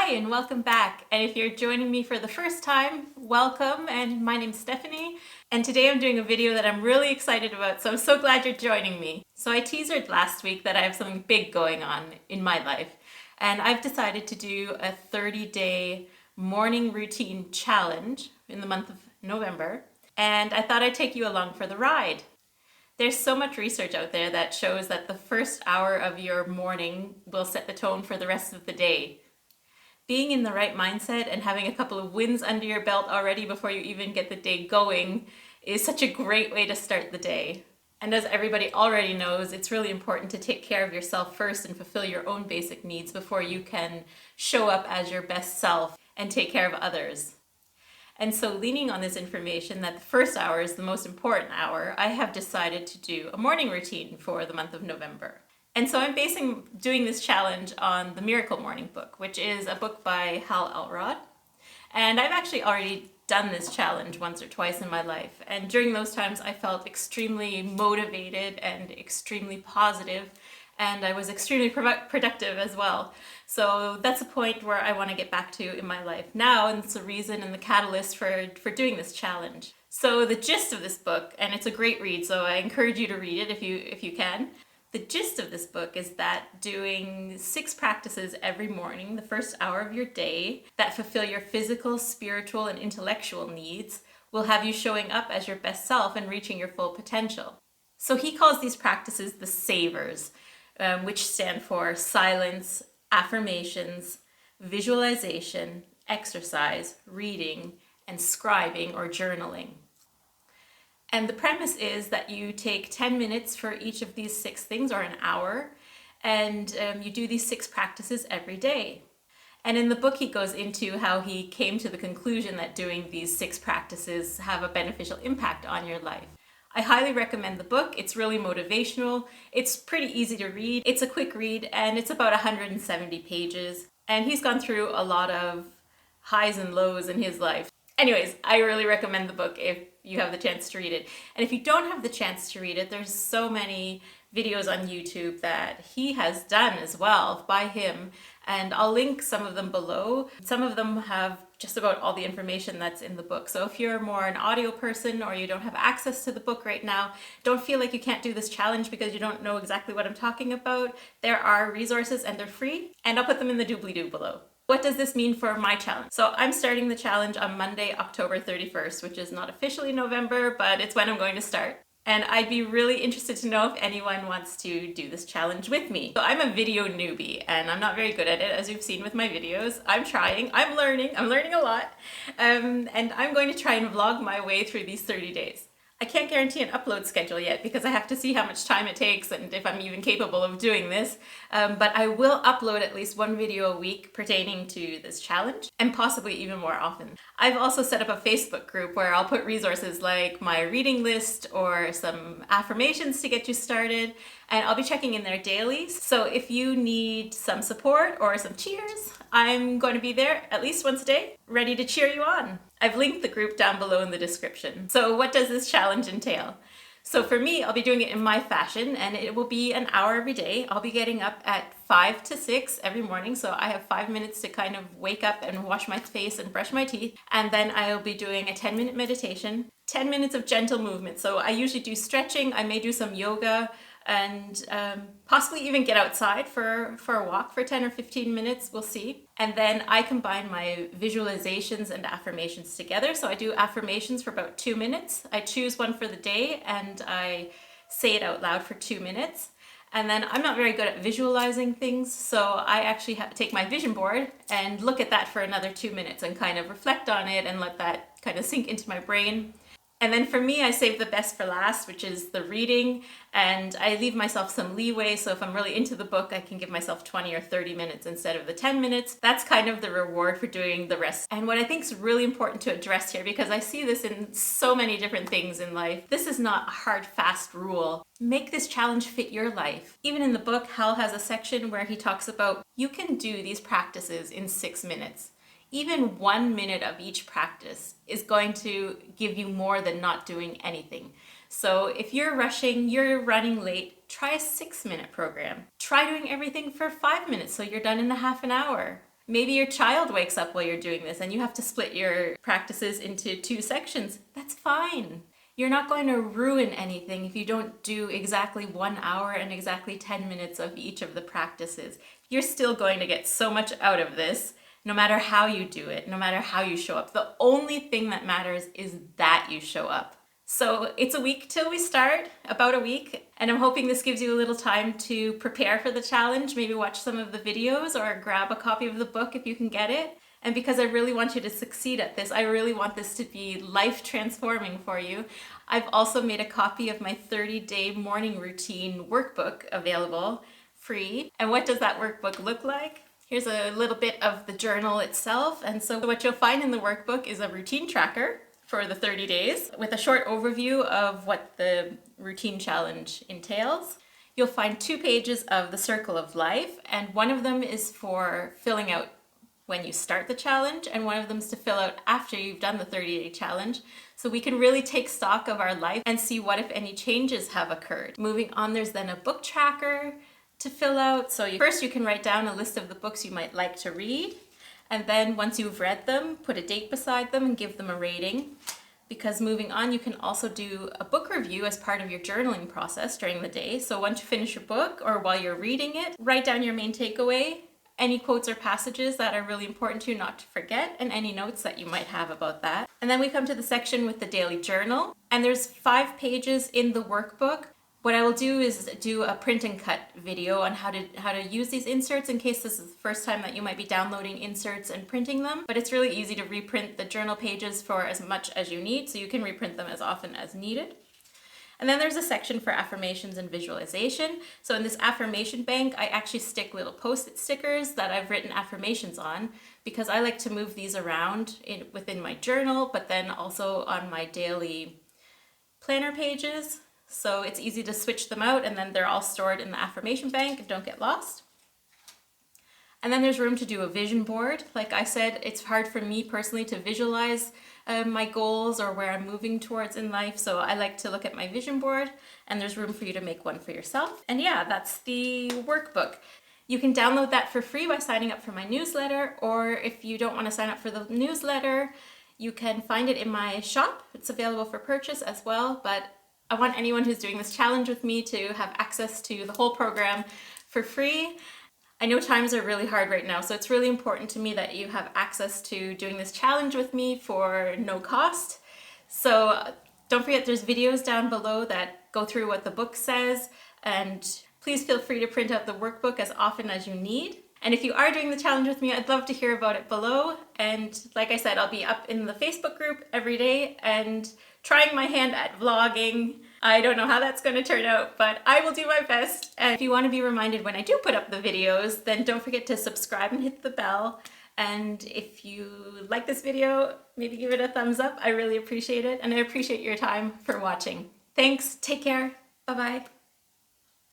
Hi and welcome back. And if you're joining me for the first time, welcome. And my name's Stephanie. And today I'm doing a video that I'm really excited about, so I'm so glad you're joining me. So I teasered last week that I have something big going on in my life. And I've decided to do a 30-day morning routine challenge in the month of November. And I thought I'd take you along for the ride. There's so much research out there that shows that the first hour of your morning will set the tone for the rest of the day. Being in the right mindset and having a couple of wins under your belt already before you even get the day going is such a great way to start the day. And as everybody already knows, it's really important to take care of yourself first and fulfill your own basic needs before you can show up as your best self and take care of others. And so, leaning on this information that the first hour is the most important hour, I have decided to do a morning routine for the month of November. And so I'm doing this challenge on the Miracle Morning book, which is a book by Elrod. And I've actually already done this challenge once or twice in my life. And during those times, I felt extremely motivated and extremely positive, and I was extremely productive as well. So that's a point where I want to get back to in my life now, and it's the reason and the catalyst for doing this challenge. So the gist of this book, and it's a great read, so I encourage you to read it if you can. The gist of this book is that doing 6 practices every morning, the first hour of your day, that fulfill your physical, spiritual, and intellectual needs will have you showing up as your best self and reaching your full potential. So he calls these practices the savers, which stand for silence, affirmations, visualization, exercise, reading, and scribing or journaling. And the premise is that you take 10 minutes for each of these 6 things, or an hour, and you do these 6 practices every day. And in the book, he goes into how he came to the conclusion that doing these 6 practices have a beneficial impact on your life. I highly recommend the book. It's really motivational. It's pretty easy to read. It's a quick read, and it's about 170 pages. And he's gone through a lot of highs and lows in his life. Anyways, I really recommend the book if you have the chance to read it. And if you don't have the chance to read it, there's so many videos on YouTube that he has done as well by him, and I'll link some of them below. Some of them have just about all the information that's in the book. So if you're more an audio person or you don't have access to the book right now, don't feel like you can't do this challenge because you don't know exactly what I'm talking about. There are resources and they're free, and I'll put them in the doobly-doo below. What does this mean for my challenge? So I'm starting the challenge on Monday, October 31st, which is not officially November, but it's when I'm going to start. And I'd be really interested to know if anyone wants to do this challenge with me. So I'm a video newbie, and I'm not very good at it, as you've seen with my videos. I'm trying, I'm learning a lot. And I'm going to try and vlog my way through these 30 days. I can't guarantee an upload schedule yet because I have to see how much time it takes and if I'm even capable of doing this. But I will upload at least 1 video a week pertaining to this challenge, and possibly even more often. I've also set up a Facebook group where I'll put resources like my reading list or some affirmations to get you started, and I'll be checking in there daily. So if you need some support or some cheers, I'm going to be there at least once a day, ready to cheer you on. I've linked the group down below in the description. So what does this challenge entail? So for me, I'll be doing it in my fashion, and it will be an hour every day. I'll be getting up at 5 to 6 every morning, so I have 5 minutes to kind of wake up and wash my face and brush my teeth. And then I'll be doing a 10-minute meditation, 10 minutes of gentle movement. So I usually do stretching, I may do some yoga, and possibly even get outside for a walk for 10 or 15 minutes, we'll see. And then I combine my visualizations and affirmations together. So I do affirmations for about 2 minutes. I choose one for the day and I say it out loud for 2 minutes. And then I'm not very good at visualizing things, so I actually take my vision board and look at that for another 2 minutes and kind of reflect on it and let that kind of sink into my brain. And then for me, I save the best for last, which is the reading, and I leave myself some leeway. So if I'm really into the book, I can give myself 20 or 30 minutes instead of the 10 minutes. That's kind of the reward for doing the rest. And what I think is really important to address here, because I see this in so many different things in life, this is not a hard, fast rule. Make this challenge fit your life. Even in the book, Hal has a section where he talks about you can do these practices in 6 minutes. Even 1 minute of each practice is going to give you more than not doing anything. So if you're rushing, you're running late, try a 6-minute program. Try doing everything for 5 minutes so you're done in a half an hour. Maybe your child wakes up while you're doing this and you have to split your practices into 2 sections. That's fine. You're not going to ruin anything if you don't do exactly 1 hour and exactly 10 minutes of each of the practices. You're still going to get so much out of this, no matter how you do it, no matter how you show up. The only thing that matters is that you show up. So it's a week till we start, about a week, and I'm hoping this gives you a little time to prepare for the challenge, maybe watch some of the videos or grab a copy of the book if you can get it. And because I really want you to succeed at this, I really want this to be life transforming for you, I've also made a copy of my 30-day morning routine workbook available, free. And what does that workbook look like? Here's a little bit of the journal itself. And so what you'll find in the workbook is a routine tracker for the 30 days with a short overview of what the routine challenge entails. You'll find 2 pages of the circle of life, and one of them is for filling out when you start the challenge, and one of them is to fill out after you've done the 30-day challenge. So we can really take stock of our life and see what, if any, changes have occurred. Moving on, there's then a book tracker to fill out. So first you can write down a list of the books you might like to read. And then once you've read them, put a date beside them and give them a rating. Because moving on, you can also do a book review as part of your journaling process during the day. So once you finish your book or while you're reading it, write down your main takeaway, any quotes or passages that are really important to you not to forget, and any notes that you might have about that. And then we come to the section with the daily journal. And there's 5 pages in the workbook. What I will do is do a print and cut video on how to use these inserts in case this is the first time that you might be downloading inserts and printing them. But it's really easy to reprint the journal pages for as much as you need, so you can reprint them as often as needed. And then there's a section for affirmations and visualization. So in this affirmation bank, I actually stick little post-it stickers that I've written affirmations on, because I like to move these around within my journal, but then also on my daily planner pages. So it's easy to switch them out, and then they're all stored in the affirmation bank and don't get lost. And then there's room to do a vision board. Like I said, it's hard for me personally to visualize my goals or where I'm moving towards in life. So I like to look at my vision board, and there's room for you to make one for yourself. And yeah, that's the workbook. You can download that for free by signing up for my newsletter, or if you don't want to sign up for the newsletter, you can find it in my shop. It's available for purchase as well, but I want anyone who's doing this challenge with me to have access to the whole program for free. I know times are really hard right now, so it's really important to me that you have access to doing this challenge with me for no cost. So don't forget, there's videos down below that go through what the book says, and please feel free to print out the workbook as often as you need. And if you are doing the challenge with me, I'd love to hear about it below. And like I said, I'll be up in the Facebook group every day and trying my hand at vlogging. I don't know how that's going to turn out, but I will do my best. And if you want to be reminded when I do put up the videos, then don't forget to subscribe and hit the bell. And if you like this video, maybe give it a thumbs up. I really appreciate it. And I appreciate your time for watching. Thanks. Take care. Bye-bye.